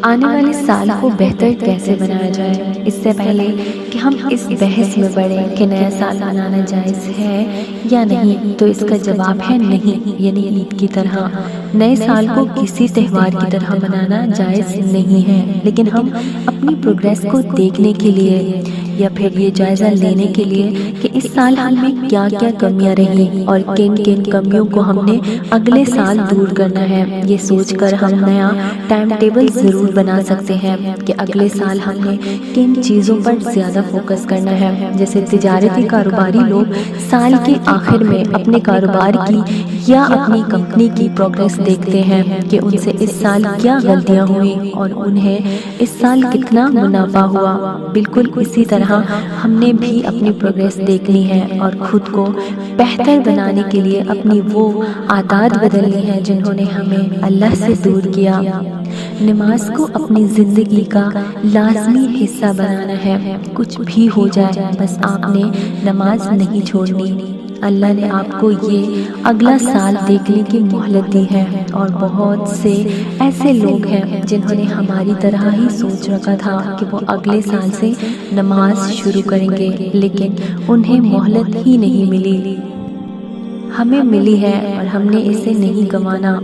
آنے والے سال کو بہتر کیسے بنایا جائے؟ اس سے پہلے کہ ہم اس بحث میں بڑھیں کہ نیا سال منانا جائز ہے یا نہیں، تو اس کا جواب ہے نہیں، یعنی عید کی طرح نئے سال کو کسی تہوار کی طرح منانا جائز نہیں ہے، لیکن ہم اپنی پروگریس کو دیکھنے کے لیے یا پھر یہ جائزہ لینے کے لیے کہ اس سال ہم میں کیا کیا کمیاں رہیں اور کن کن کمیوں کو ہم نے اگلے سال دور کرنا ہے، یہ سوچ کر ہم نیا ٹائم ٹیبل ضرور بنا سکتے ہیں کہ اگلے سال ہم نے کن چیزوں پر زیادہ فوکس کرنا ہے۔ جیسے تجارتی کاروباری لوگ سال کے آخر میں اپنے کاروبار کی یا اپنی کمپنی کی پروگریس دیکھتے ہیں کہ ان سے اس سال کیا غلطیاں ہوئیں اور انہیں اس سال کتنا منافع ہوا۔ بالکل اسی طرح ہم نے بھی اپنی پروگریس دیکھنی ہے اور خود کو بہتر بنانے کے لیے اپنی وہ عادات بدلنی ہے جنہوں نے ہمیں اللہ سے دور کیا۔ نماز کو اپنی زندگی کا لازمی حصہ بنانا ہے، کچھ بھی ہو جائے بس آپ نے نماز نہیں چھوڑنی۔ اللہ نے آپ کو یہ اگلا سال دیکھنے کی مہلت دی ہے، اور بہت سے ایسے لوگ ہیں جنہوں نے ہماری طرح ہی سوچ رکھا تھا کہ وہ اگلے سال سے نماز شروع کریں گے، لیکن انہیں مہلت ہی نہیں ملی۔ ہمیں ملی ہے اور ہم نے اسے نہیں گنوانا۔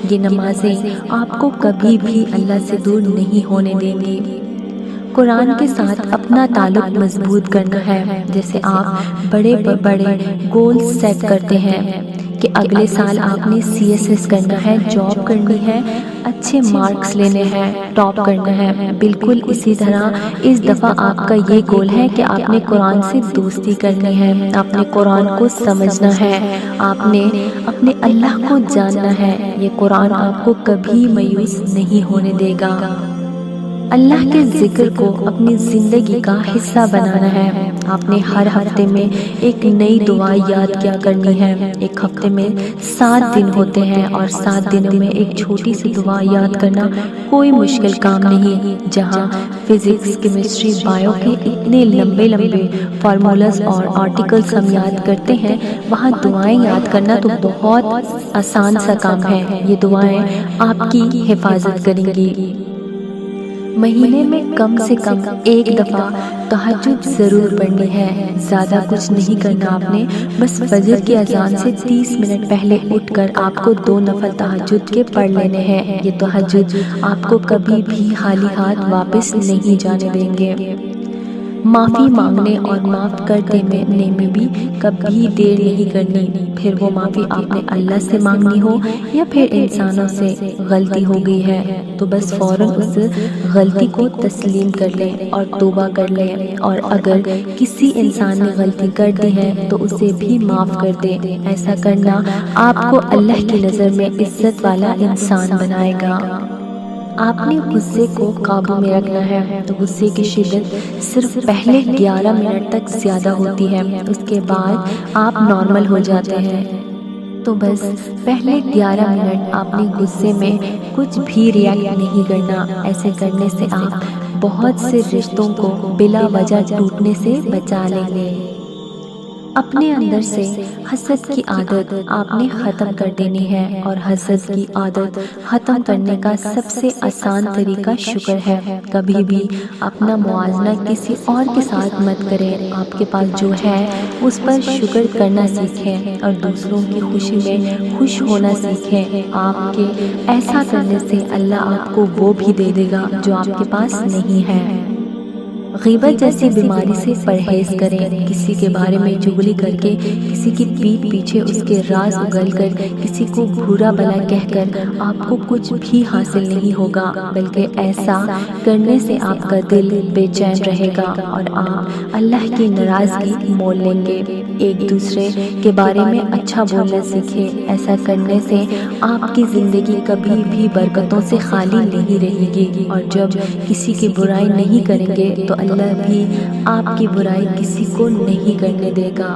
یہ نمازیں آپ کو کبھی بھی اللہ سے دور نہیں ہونے دیں گی۔ قرآن کے ساتھ اپنا تعلق مضبوط کرنا ہے۔ جیسے آپ بڑے بڑے گول سیٹ کرتے ہیں کہ اگلے سال آپ نے CSS کرنا ہے، جاب کرنی ہے، اچھے مارکس لینے ہیں، ٹاپ کرنا ہے، بالکل اسی طرح اس دفعہ آپ کا یہ گول ہے کہ آپ نے قرآن سے دوستی کرنی ہے، آپ نے قرآن کو سمجھنا ہے، آپ نے اپنے اللہ کو جاننا ہے۔ یہ قرآن آپ کو کبھی مایوس نہیں ہونے دے گا۔ اللہ کے ذکر کو اپنی زندگی کا حصہ بنانا ہے۔ آپ نے ہر ہفتے میں ایک نئی دعا یاد کیا کرنی ہے۔ ایک ہفتے میں 7 دن ہوتے ہیں اور 7 دنوں میں ایک چھوٹی سی دعا یاد کرنا کوئی مشکل کام نہیں۔ جہاں فزکس، کیمسٹری، بائیو کے اتنے لمبے لمبے فارمولاز اور آرٹیکلز ہم یاد کرتے ہیں، وہاں دعائیں یاد کرنا تو بہت آسان سا کام ہے۔ یہ دعائیں آپ کی حفاظت کریں گی۔ مہینے میں کم سے کم ایک دفعہ تہجد ضرور پڑھنی ہے۔ زیادہ کچھ نہیں کرنا آپ نے، بس فجر کی اذان سے 30 منٹ پہلے اٹھ کر آپ کو 2 نفل تہجد کے پڑھ لینے ہیں۔ یہ تہجد آپ کو کبھی بھی خالی ہاتھ واپس نہیں جانے دیں گے۔ معافی مانگنے اور معاف کر دینے میں بھی کبھی دیر نہیں کرنی۔ پھر وہ معافی آپ نے اللہ سے مانگنی ہو یا پھر انسانوں سے، غلطی ہو گئی ہے تو بس فوراً اس غلطی کو تسلیم کر لیں اور توبہ کر لیں، اور اگر کسی انسان نے غلطی کر دی ہے تو اسے بھی معاف کر دیں۔ ایسا کرنا آپ کو اللہ کی نظر میں عزت والا انسان بنائے گا۔ آپ نے غصے کو قابو میں رکھنا ہے، تو غصے کی شدت صرف پہلے 11 منٹ تک زیادہ ہوتی ہے، اس کے بعد آپ نارمل ہو جاتے ہیں۔ تو بس پہلے 11 منٹ آپ نے غصے میں کچھ بھی ریئیکٹ نہیں کرنا۔ ایسے کرنے سے آپ بہت سے رشتوں کو بلا وجہ ٹوٹنے سے بچا لیں گے۔ اپنے اندر سے حسد کی عادت آپ نے ختم کر دینی ہے، اور حسد کی عادت ختم کرنے کا سب سے آسان طریقہ شکر ہے۔ کبھی بھی اپنا موازنہ کسی اور کے ساتھ مت کریں۔ آپ کے پاس جو ہے اس پر شکر کرنا سیکھیں اور دوسروں کی خوشی میں خوش ہونا سیکھیں۔ آپ کے ایسا کرنے سے اللہ آپ کو وہ بھی دے دے گا جو آپ کے پاس نہیں ہے۔ غیبت جیسی بیماری سے پرہیز کریں۔ کسی کے بارے میں چغلی کر کے، کسی کی پیٹھ پیچھے اس کے راز اگل کر، کسی کو برا بھلا کہہ کر آپ کو کچھ بھی حاصل نہیں ہوگا، بلکہ ایسا کرنے سے آپ کا دل بے چین رہے گا اور آپ اللہ کی ناراضگی مول لیں گے۔ ایک دوسرے کے بارے میں اچھا بولنا سیکھیں۔ ایسا کرنے سے آپ کی زندگی کبھی بھی برکتوں سے خالی نہیں رہے گی، اور جب کسی کی برائی نہیں کریں گے تو اللہ بھی آپ کی برائی کسی کو نہیں کرنے دے گا۔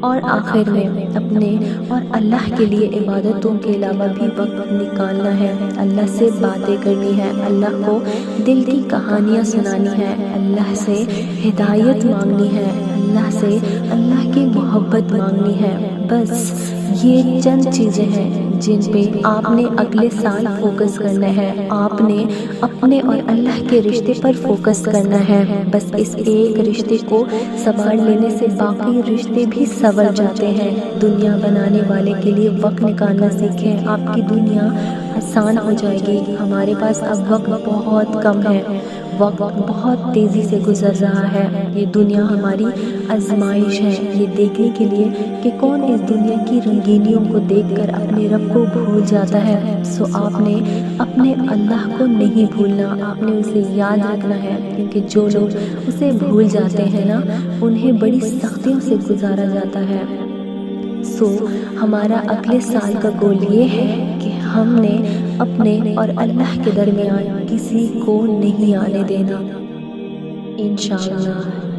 اور آخر میں اپنے اور اللہ کے لیے عبادتوں کے علاوہ بھی وقت نکالنا ہے، اللہ سے باتیں کرنی ہے، اللہ کو دل کی کہانیاں سنانی ہے، اللہ سے ہدایت مانگنی ہے، اللہ سے اللہ کی محبت مانگنی ہے۔ بس یہ چند چیزیں ہیں جن پہ آپ نے اگلے سال فوکس کرنا ہے، آپ نے اپنے اور اللہ کے رشتے پر فوکس کرنا ہے۔ بس اس ایک رشتے کو سنبھال لینے سے باقی رشتے بھی سنور جاتے ہیں۔ دنیا بنانے والے کے لیے وقت نکالنا سیکھیں، آپ کی دنیا آسان ہو جائے گی۔ ہمارے پاس اب وقت بہت کم ہے، وقت بہت تیزی سے گزر رہا ہے۔ یہ دنیا ہماری آزمائش ہے، یہ دیکھنے کے لیے کہ کون اس دنیا کی رنگینیوں کو دیکھ کر اپنے رب کو بھول جاتا ہے۔ سو آپ نے اپنے اللہ کو نہیں بھولنا، آپ نے اسے یاد رکھنا ہے، کیونکہ جو لوگ اسے بھول جاتے ہیں نا، انہیں بڑی سختیوں سے گزارا جاتا ہے۔ سو ہمارا اگلے سال کا گول یہ ہے کہ ہم نے اپنے اور اللہ کے درمیان کسی کو نہیں آنے دینا، انشاءاللہ۔